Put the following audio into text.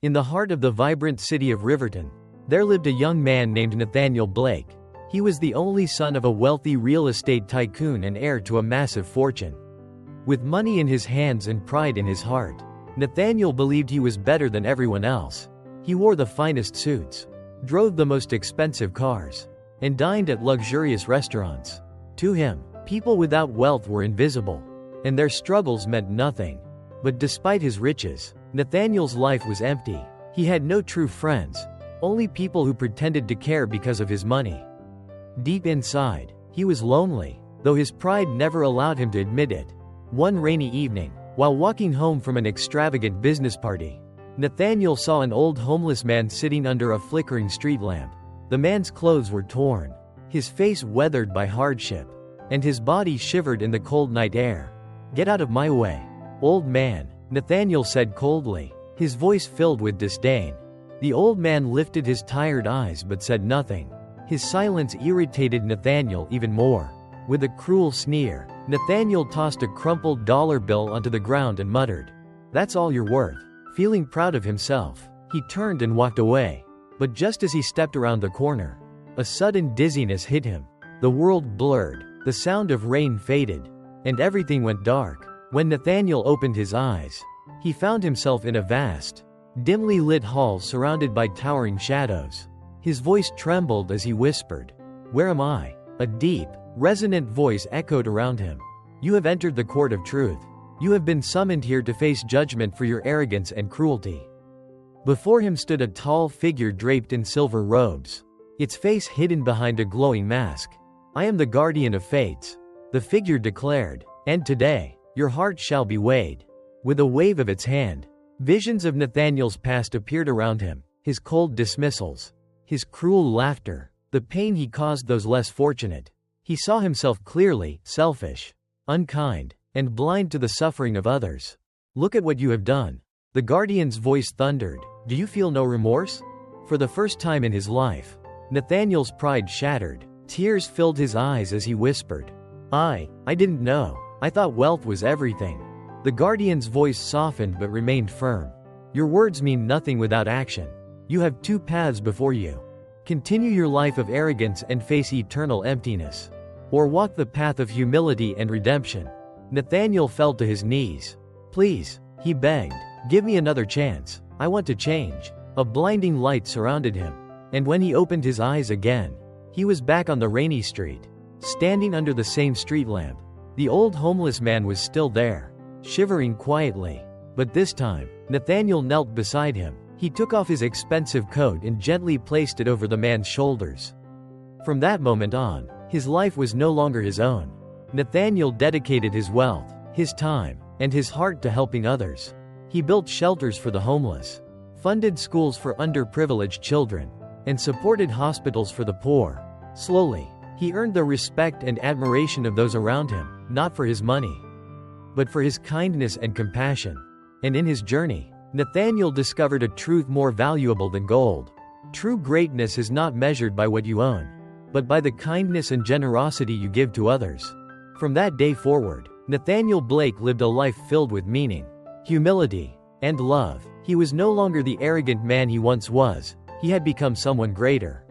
In the heart of the vibrant city of Riverton, there lived a young man named Nathaniel Blake. He was the only son of a wealthy real estate tycoon and heir to a massive fortune. With money in his hands and pride in his heart, Nathaniel believed he was better than everyone else. He wore the finest suits, drove the most expensive cars, and dined at luxurious restaurants. To him, people without wealth were invisible, and their struggles meant nothing. But despite his riches, Nathaniel's life was empty. He had no true friends, only people who pretended to care because of his money. Deep inside, he was lonely, though his pride never allowed him to admit it. One rainy evening, while walking home from an extravagant business party, Nathaniel saw an old homeless man sitting under a flickering street lamp. The man's clothes were torn, his face weathered by hardship, and his body shivered in the cold night air. "Get out of my way, old man," Nathaniel said coldly, his voice filled with disdain. The old man lifted his tired eyes but said nothing. His silence irritated Nathaniel even more. With a cruel sneer, Nathaniel tossed a crumpled dollar bill onto the ground and muttered, "That's all you're worth." Feeling proud of himself, he turned and walked away. But just as he stepped around the corner, a sudden dizziness hit him. The world blurred, the sound of rain faded, and everything went dark. When Nathaniel opened his eyes, he found himself in a vast, dimly lit hall surrounded by towering shadows. His voice trembled as he whispered, "Where am I?" A deep, resonant voice echoed around him. "You have entered the court of truth. You have been summoned here to face judgment for your arrogance and cruelty." Before him stood a tall figure draped in silver robes, its face hidden behind a glowing mask. "I am the guardian of fates," the figure declared, "and today, your heart shall be weighed." With a wave of its hand, visions of Nathaniel's past appeared around him, his cold dismissals, his cruel laughter, the pain he caused those less fortunate. He saw himself clearly, selfish, unkind, and blind to the suffering of others. "Look at what you have done," the guardian's voice thundered. "Do you feel no remorse?" For the first time in his life, Nathaniel's pride shattered. Tears filled his eyes as he whispered, I didn't know. I thought wealth was everything." The guardian's voice softened but remained firm. "Your words mean nothing without action. You have two paths before you. Continue your life of arrogance and face eternal emptiness, or walk the path of humility and redemption." Nathaniel fell to his knees. "Please," he begged, "give me another chance. I want to change." A blinding light surrounded him, and when he opened his eyes again, he was back on the rainy street, standing under the same street lamp. The old homeless man was still there, shivering quietly. But this time, Nathaniel knelt beside him. He took off his expensive coat and gently placed it over the man's shoulders. From that moment on, his life was no longer his own. Nathaniel dedicated his wealth, his time, and his heart to helping others. He built shelters for the homeless, funded schools for underprivileged children, and supported hospitals for the poor. Slowly, he earned the respect and admiration of those around him, not for his money, but for his kindness and compassion. And in his journey, Nathaniel discovered a truth more valuable than gold. True greatness is not measured by what you own, but by the kindness and generosity you give to others. From that day forward, Nathaniel Blake lived a life filled with meaning, humility, and love. He was no longer the arrogant man he once was. He had become someone greater.